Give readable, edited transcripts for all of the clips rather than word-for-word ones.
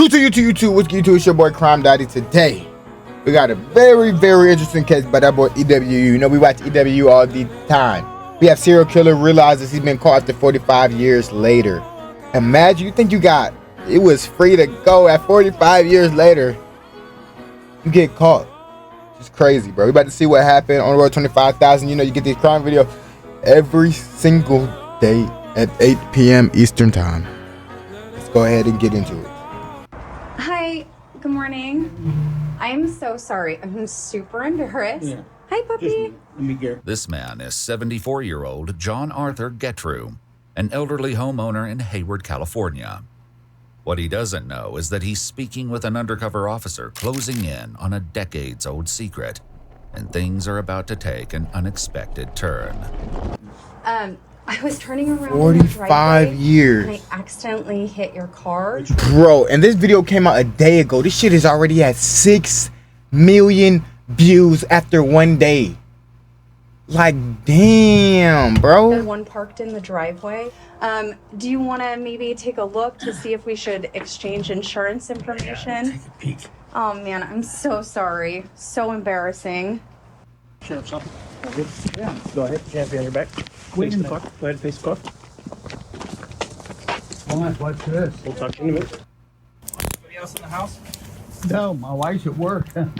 YouTube, what's good, YouTube? It's your boy Crime Daddy. Today, we got a very, very interesting case by that boy EWU. You know, we watch EWU all the time. We have serial killer realizes he's been caught after 45 years later. Imagine, you think it was free to go at 45 years later. You get caught. It's crazy, bro. We about to see what happened on the road 25,000. You know, you get these crime videos every single day at 8 p.m. Eastern time. Let's go ahead and get into it. Hi, good morning. I'm so sorry. I'm super embarrassed. Yeah. Hi, puppy. This man is 74-year-old John Arthur Getrew, an elderly homeowner in Hayward, California. What he doesn't know is that he's speaking with an undercover officer closing in on a decades-old secret, and things are about to take an unexpected turn. I was turning around 45 years. And I accidentally hit your car. Bro, and this video came out a day ago. This shit is already at 6 million views after one day. Like, damn, bro. The one parked in the driveway. Do you want to maybe take a look to see if we should exchange insurance information? Yeah, take a peek. Oh, man, I'm so sorry. So embarrassing. Sheriff's office. Yeah, go ahead. Can't be on your back. Wait in the car. Go ahead, face the car. What's this? We'll talk to you in a minute. Anybody else in the house? No, my wife's at work. I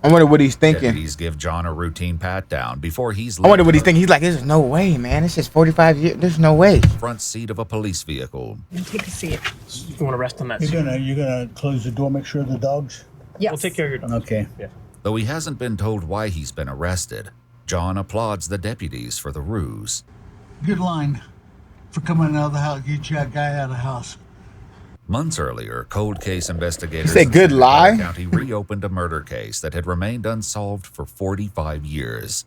wonder what he's thinking. Deputies give John a routine pat-down before he's... I wonder what he's thinking. He's like, there's no way, man. It's just 45 years. There's no way. Front seat of a police vehicle. Take a seat. You want to rest on that seat? You're gonna close the door, make sure the dogs. Yes. We'll take care of your dog. Okay. Yeah. Though he hasn't been told why he's been arrested, John applauds the deputies for the ruse. Good line for coming out of the house. Get that guy out of the house. Months earlier, cold case investigators You say good in lie? County reopened a murder case that had remained unsolved for 45 years.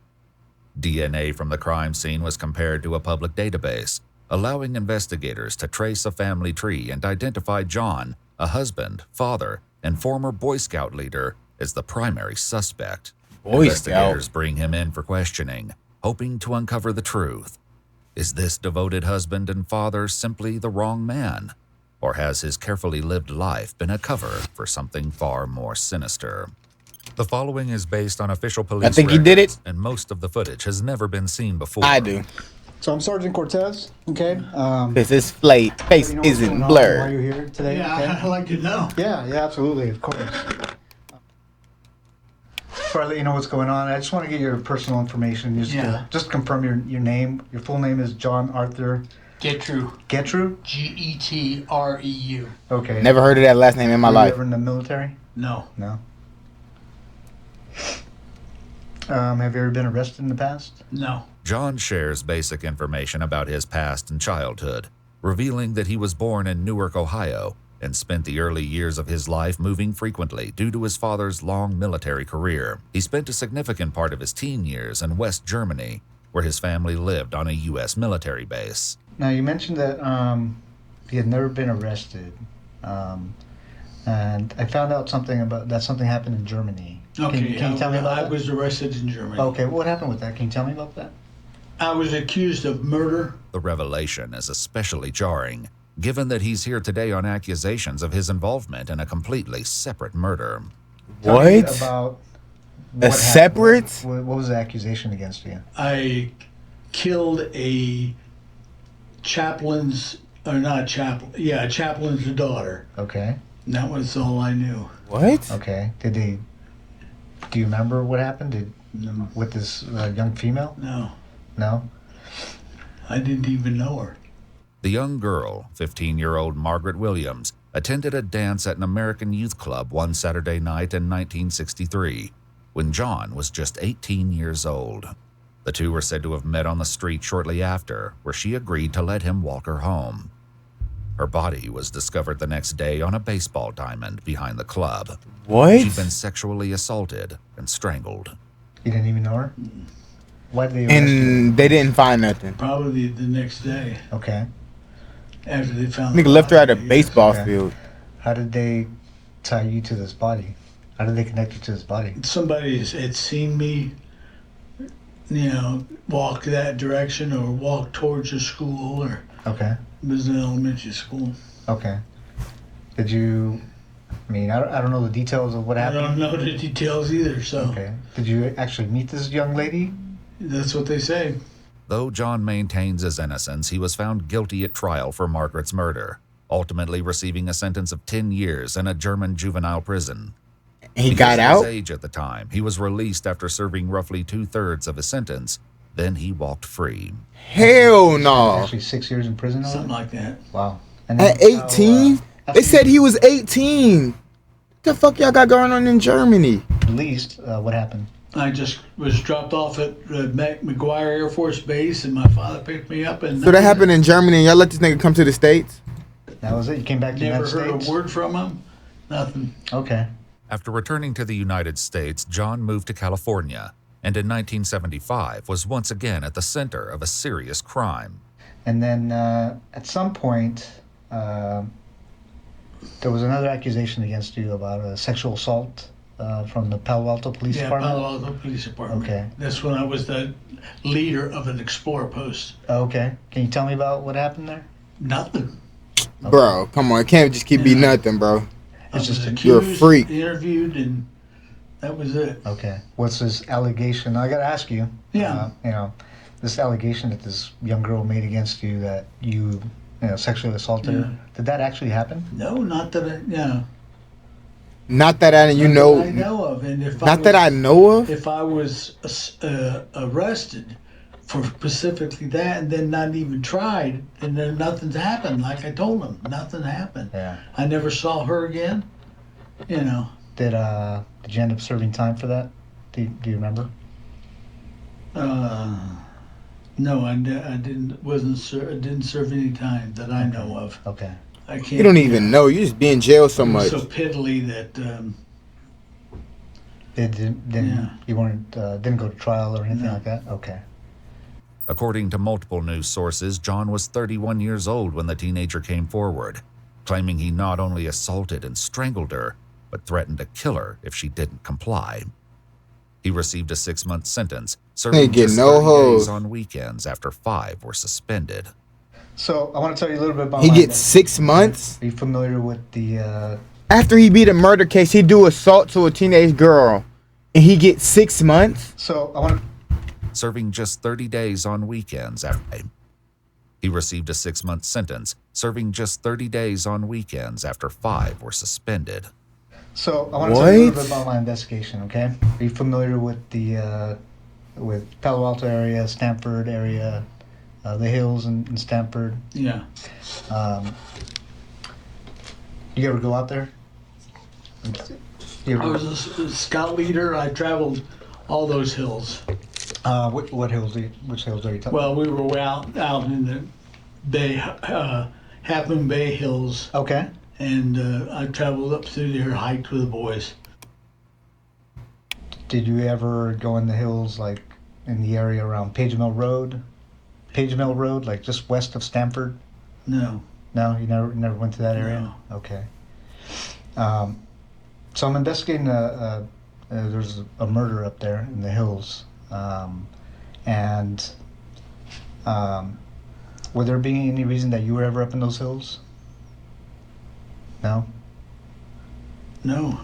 DNA from the crime scene was compared to a public database, allowing investigators to trace a family tree and identify John, a husband, father, and former Boy Scout leader, as the primary suspect. Investigators bring him in for questioning, hoping to uncover the truth. Is this devoted husband and father simply the wrong man? Or has his carefully lived life been a cover for something far more sinister? The following is based on official police I think he did it. and most of the footage has never been seen before. I do. So I'm Sergeant Cortez, okay? Because his face you know what's isn't going on, blurred. Why you're here today? Yeah, okay? I'd like to know. Yeah, absolutely, of course. Before I let you know what's going on, I just want to get your personal information. Just confirm your name. Your full name is John Arthur Getrew. Getrew? Getreu. Okay. Never heard of that last name in my Were life. you ever in the military? No. No. Have you ever been arrested in the past? No. John shares basic information about his past and childhood, revealing that he was born in Newark, Ohio, and spent the early years of his life moving frequently due to his father's long military career. He spent a significant part of his teen years in West Germany, where his family lived on a U.S. military base. Now, you mentioned that he had never been arrested. And I found out something happened in Germany. Okay. Can you tell me about that? I was arrested in Germany. Okay, what happened with that? Can you tell me about that? I was accused of murder. The revelation is especially jarring, given that he's here today on accusations of his involvement in a completely separate murder. Tell me What? about A what separate? happened. What was the accusation against you? I killed a chaplain's daughter. Okay. And that was all I knew. What? Okay. Do you remember what happened? No. With this young female? No. No? I didn't even know her. The young girl, 15-year-old Margaret Williams, attended a dance at an American youth club one Saturday night in 1963, when John was just 18 years old. The two were said to have met on the street shortly after, where she agreed to let him walk her home. Her body was discovered the next day on a baseball diamond behind the club. What? She'd been sexually assaulted and strangled. You didn't even know her? Why did they arrest you? And they didn't find nothing. Probably the next day Okay. after they found Nigga the left her at a body, baseball Okay. field. How did they tie you to this body? How did they connect you to this body? Somebody had seen me, walk that direction or walk towards the school, or Okay. it was an elementary school. Okay. Did you mean, I don't know the details of what I happened. don't know the details either, so Okay. Did you actually meet this young lady? that's what they say. Though John maintains his innocence, he was found guilty at trial for Margaret's murder, ultimately receiving a sentence of 10 years in a German juvenile prison. He Because got of out? his age at the time, he was released after serving roughly 2/3 of his sentence. Then he walked free. Hell no. Actually, 6 years in prison. Something like that. Wow. And At then, 18? after They said he was 18. What the fuck y'all got going on in Germany? released. What happened? I just was dropped off at McGuire Air Force Base, and my father picked me up. And So that happened in Germany, and y'all let this nigga come to the States? That was it. You came back to the Never United heard States. a word from him. Nothing. Okay. After returning to the United States, John moved to California, and in 1975 was once again at the center of a serious crime. And then at some point, there was another accusation against you about a sexual assault from the Palo Alto Police Yeah, Department. Palo Alto Police Department. Okay. That's when I was the leader of an Explorer post. Okay. Can you tell me about what happened there? Nothing. Bro, come on. It can't just keep be nothing, bro. I was just accused, you're a freak. interviewed, and that was it. Okay. What's this allegation? I got to ask you. Yeah. This allegation that this young girl made against you that you sexually assaulted her. Did that actually happen? No, not that I, Not that I, you not know, that I know of. And if not that I know of. if I was arrested for specifically that and then not even tried, and then nothing's happened. Like I told him, nothing happened. Yeah. I never saw her again. Did you end up serving time for that? Do you remember? No, I didn't. I didn't serve any time that I know of. Okay. I can't. You don't even know. You just be in jail so It was much. so piddly that You weren't didn't go to trial or anything No. like that? Okay. According to multiple news sources, John was 31 years old when the teenager came forward, claiming he not only assaulted and strangled her, but threatened to kill her if she didn't comply. He received a 6-month sentence, serving Ain't get just no 30 hoes. days on weekends after 5 were suspended. So I want to tell you a little bit about He my gets 6 months? Are you familiar with the After he beat a murder case, he do assault to a teenage girl. And he gets 6 months? so I want to Serving just 30 days on weekends after. He received a 6-month sentence, serving just 30 days on weekends after 5 were suspended. So I want to tell you a little What? bit about my investigation, okay? Are you familiar with the with Palo Alto area, Stanford area, the hills in Stanford? yeah. You ever go out there? You I ever, was a scout leader. I traveled all those hills. what hills? Which hills are you talking? Well, we were out in the Bay, Half Moon Bay Hills, Okay. and I traveled up through there, hiked with the boys. Did you ever go in the hills, like in the area around Page Mill Road? Page Mill Road, like just west of Stanford? No. No, you never went to that area. No. Okay. So I'm investigating there's a murder up there in the hills, and would there be any reason that you were ever up in those hills? No. No.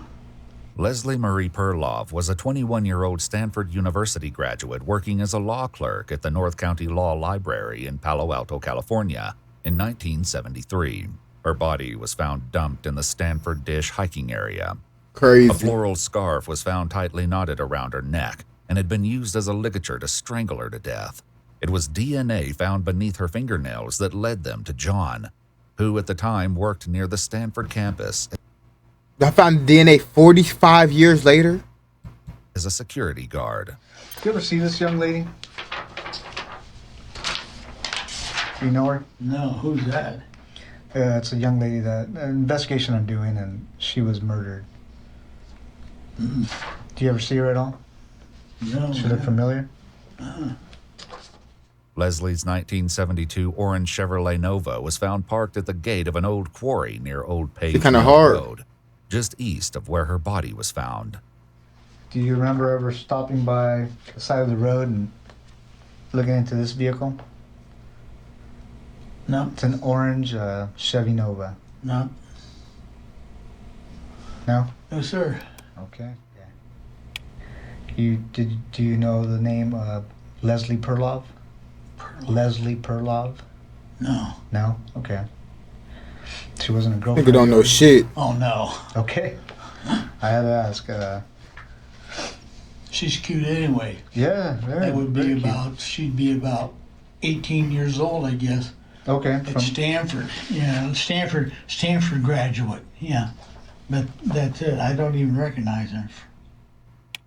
Leslie Marie Perloff was a 21-year-old Stanford University graduate working as a law clerk at the North County Law Library in Palo Alto, California in 1973. Her body was found dumped in the Stanford Dish hiking area. A Crazy. floral scarf was found tightly knotted around her neck and had been used as a ligature to strangle her to death. It was DNA found beneath her fingernails that led them to John, who at the time worked near the Stanford campus I found DNA 45 years later. as a security guard. You ever see this young lady? You know her? No. Who's that? It's a young lady that an investigation I'm doing, and she was murdered. Do you ever see her at all? No. She look familiar? Leslie's 1972 orange Chevrolet Nova was found parked at the gate of an old quarry near Old Page kinda Mill hard. Road, just east of where her body was found. Do you remember ever stopping by the side of the road and looking into this vehicle? No. It's an orange Chevy Nova. No. No? No, sir. Okay. Do you know the name Leslie Perlov? Leslie Perlov? No. No? Okay. She wasn't a girlfriend. Nigga don't know shit. Oh, no. Okay. I had to ask. She's cute anyway. Yeah, very. That would be very cute. she'd be about 18 years old, I guess. Okay. At Stanford. Yeah, Stanford graduate. Yeah. But that's it. I don't even recognize her.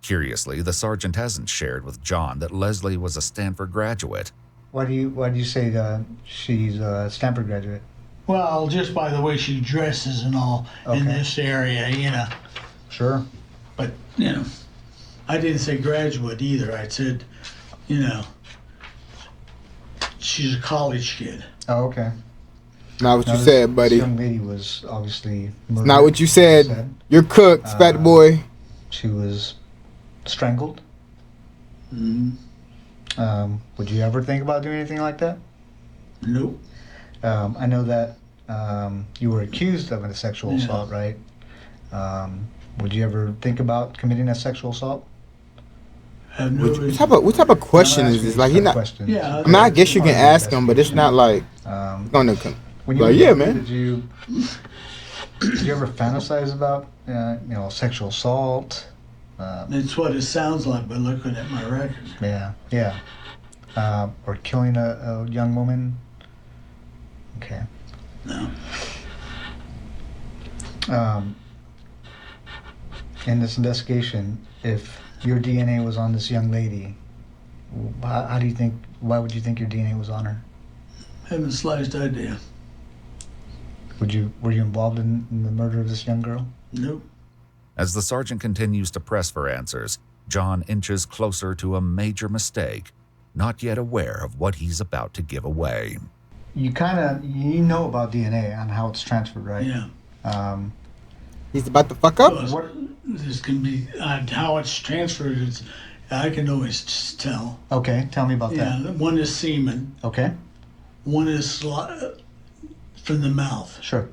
Curiously, the sergeant hasn't shared with John that Leslie was a Stanford graduate. Why do you say she's a Stanford graduate? Well, just by the way she dresses and all in Okay. this area, you know. Sure. But, you know, I didn't say graduate either. I said, you know, she's a college kid. Oh, okay. Not what Now, you this- said, buddy. This young lady was obviously murdered. Not what you said. You're cooked, fat boy. She was strangled. Mm, Would you ever think about doing anything like that? nope. I know that you were accused of a sexual Yeah. assault, right? Would you ever think about committing a sexual assault? Have no What type of question is this? Like, he not. Questions. Yeah, I mean, I guess you can ask him, but it's not like gonna come. When you Like, were yeah, younger, man. Did you ever fantasize about sexual assault? That's what it sounds like by looking at my record. Yeah. Or killing a young woman? Okay. No. In this investigation, if your DNA was on this young lady, how do you think? Why would you think your DNA was on her? Haven't the slightest idea. Were you involved in the murder of this young girl? Nope. As the sergeant continues to press for answers, John inches closer to a major mistake, not yet aware of what he's about to give away. You know about DNA and how it's transferred, right? Yeah. He's about to fuck up. Well, this can be how it's transferred. I can always tell. Okay, tell me about Yeah. that. One is semen. Okay, One is from the mouth. sure.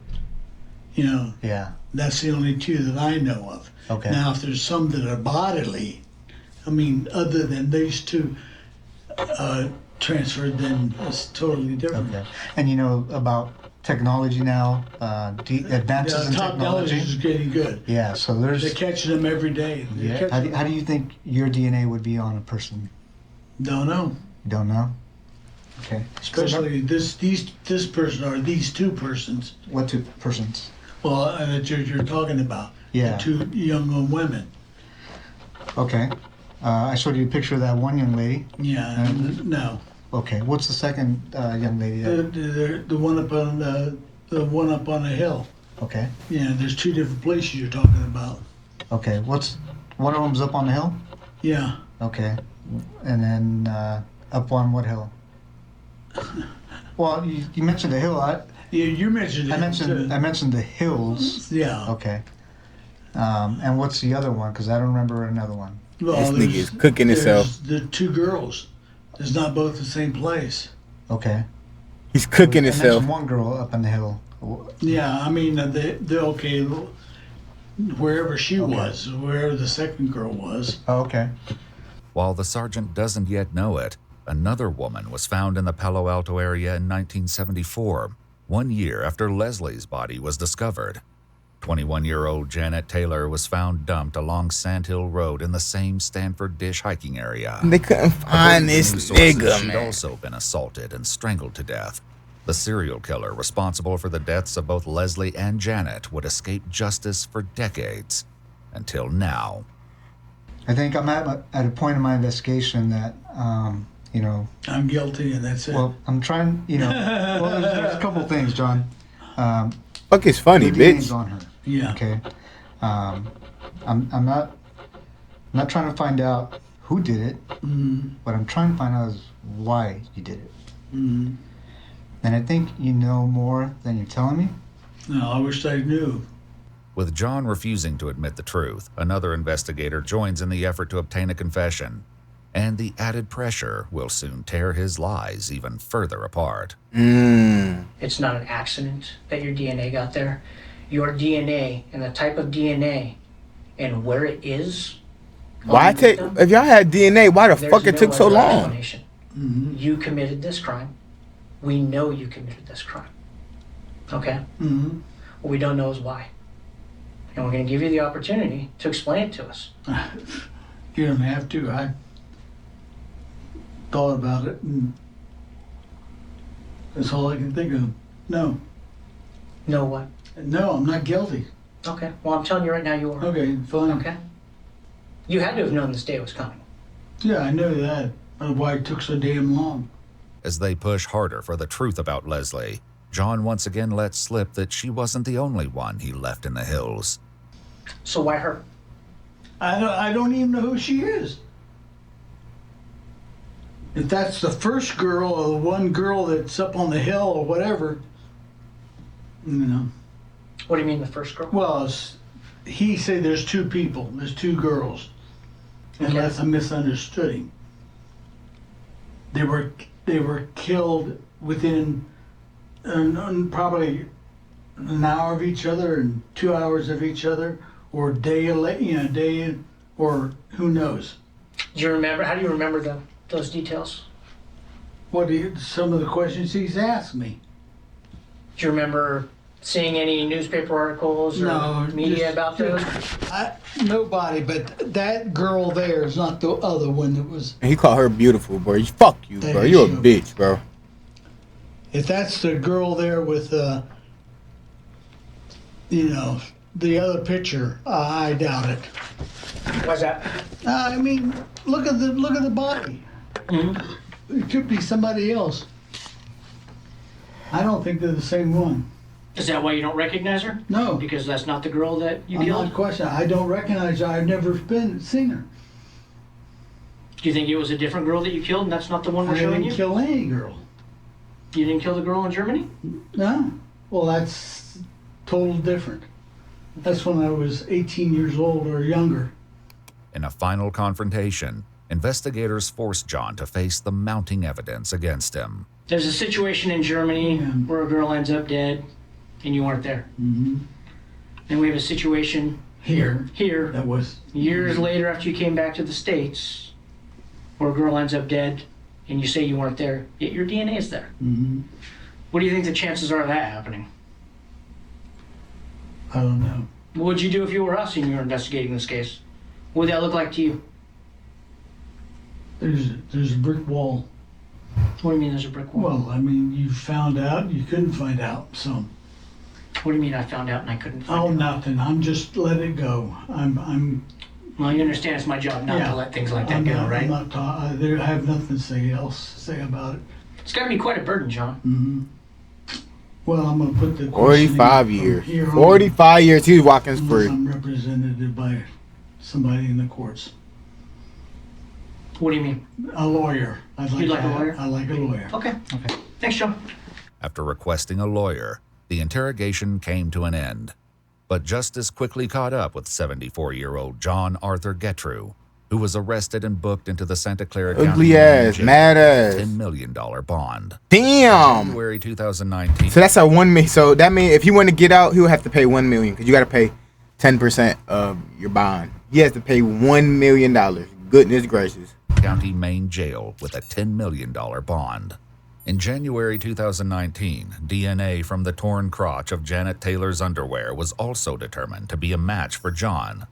You know, Yeah. that's the only two that I know of. Okay. Now, if there's some that are bodily, I mean, other than these two transferred, then it's totally different. Okay. And you know about technology now, advances in Technology technology. is getting good. Yeah. So They're there's. catching them every day. They're Yeah. catching How do you think your DNA would be on a person? Don't know. You don't know. Okay. Especially this person or these two persons. What two persons? Well, that you're talking about. Yeah. The two young women. Okay. I showed you a picture of that one young lady. Yeah. No. Okay. What's the second young lady? The one up on the one up on the hill. Okay. Yeah. There's two different places you're talking about. Okay. One of them's up on the hill? Yeah. Okay. And then up on what hill? Well, you mentioned the hill. Yeah. You mentioned it. I mentioned the hills. Yeah. Okay. And what's the other one? Because I don't remember another one. Well, This nigga there's- is cooking himself. there's the two girls. It's not both the same place. Okay. He's cooking I himself. mentioned one girl up on the hill. Yeah. I mean, they're okay. Wherever she was, wherever the second girl was. Oh, okay. While the sergeant doesn't yet know it, another woman was found in the Palo Alto area in 1974, 1 year after Leslie's body was discovered. 21-year-old Janet Taylor was found dumped along Sand Hill Road in the same Stanford Dish hiking area. They couldn't find According to this news sources, nigga, she'd man. also been assaulted and strangled to death. The serial killer responsible for the deaths of both Leslie and Janet would escape justice for decades, until now. I think I'm at a point in my investigation that, I'm guilty, and that's it. well, I'm trying, well, there's a couple things, John. Fuck is funny, Your DNA's bitch. on her. yeah. Okay. I'm not trying to find out who did it. Mm, What I'm trying to find out is why you did it. mm. And I think you know more than you're telling me. No, I wish I knew. With John refusing to admit the truth, another investigator joins in the effort to obtain a confession. And the added pressure will soon tear his lies even further apart. Mm. It's not an accident that your DNA got there. your DNA and the type of DNA and where it is. Why take? If y'all had DNA, why the fuck it took so long? You committed this crime. We know you committed this crime. Okay? Mm-hmm. What we don't know is why. And we're going to give you the opportunity to explain it to us. You don't have to. I thought about it, and that's all I can think of. No. Know what? No, I'm not guilty. Okay. Well, I'm telling you right now you are. Okay, fine. Okay? You had to have known this day was coming. Yeah, I know that. Why it took so damn long. As they push harder for the truth about Leslie, John once again lets slip that she wasn't the only one he left in the hills. So why her? I don't even know who she is. If that's the first girl or the one girl that's up on the hill or whatever, you know. What do you mean the first girl? Well, he said there's two people, there's two girls. Unless I misunderstood him. They were killed within probably an hour of each other and 2 hours of each other, or day, or who knows. Do you remember? How do you remember those details? Some of the questions he's asked me. Do you remember seeing any newspaper articles or media about those? Nobody, but that girl there is not the other one that was. And he called her beautiful, bro. Fuck you, bro. You a bitch, bro. If that's the girl there with, the other picture, I doubt it. Why's that? I mean, look at the body. Mm-hmm. It could be somebody else. I don't think they're the same one. Is that why you don't recognize her? No. Because that's not the girl that you I'm killed? not questioning. I don't recognize her. I've never seen her. Do you think it was a different girl that you killed and that's not the one we're I showing didn't you? kill any girl. You didn't kill the girl in Germany? No. Well, that's total different. That's when I was 18 years old or younger. In a final confrontation, investigators forced John to face the mounting evidence against him. There's a situation in Germany where a girl ends up dead and you weren't there. Mm-hmm. Then we have a situation Here. that was years later after you came back to the States where a girl ends up dead and you say you weren't there, yet your DNA is there. Mm-hmm. What do you think the chances are of that happening? I don't know. What would you do if you were us and you were investigating this case? What would that look like to you? There's a brick wall. What do you mean there's a brick wall? Well, I mean, you found out, you couldn't find out, so. What do you mean I found out and I couldn't find Oh, out? nothing. I'm just letting it go. I'm. Well, you understand it's my job not to let things like that go, right? I'm not I have nothing to say about it. It's got to be quite a burden, John. Mm-hmm. Well, I'm gonna put the 45 years. 45 years. He was walking free. I'm represented by somebody in the courts. What do you mean? A lawyer. You'd like a lawyer? I like a lawyer. Okay. Thanks, John. After requesting a lawyer, the interrogation came to an end. But justice quickly caught up with 74-year-old John Arthur Getrew, who was arrested and booked into the Santa Clara County Ugly ass, jail mad with a ass. $10 million bond. Damn. January 2019. So that's a 1 million. So that means if you want to get out, he would have to pay 1 million because you got to pay 10% of your bond. He has to pay $1 million. Goodness gracious. County Main Jail with a $10 million bond. In January 2019, DNA from the torn crotch of Janet Taylor's underwear was also determined to be a match for John.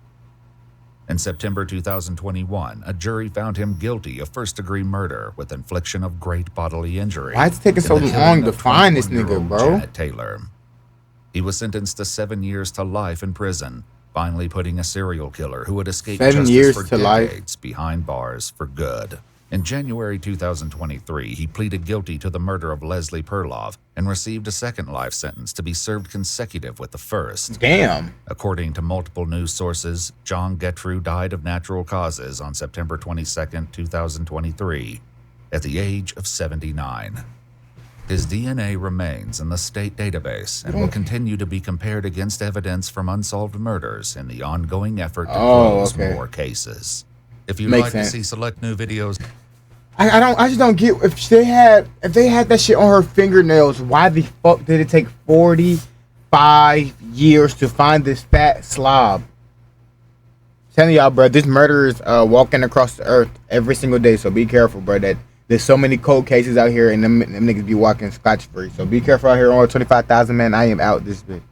In September 2021, a jury found him guilty of first-degree murder with infliction of great bodily injury. Why is it taking so in the long killing to of find this 21-year-old nigga, bro? Janet Taylor. He was sentenced to 7 years to life in prison, finally putting a serial killer who had escaped 7 justice years for to life. decades behind bars for good. In January 2023, he pleaded guilty to the murder of Leslie Perloff and received a second life sentence to be served consecutive with the first. Damn. According to multiple news sources, John Getrew died of natural causes on September 22, 2023, at the age of 79. His DNA remains in the state database and will continue to be compared against evidence from unsolved murders in the ongoing effort to close more cases. If you'd Makes like sense. to see select new videos, I just don't get if they had that shit on her fingernails. Why the fuck did it take 45 45 years to find this fat slob. Telling y'all, bro, this murderer is walking across the earth every single day. So be careful, bro. That there's so many cold cases out here, and them niggas be walking scotch free. So be careful out here. On 25,000, man. I am out this bit.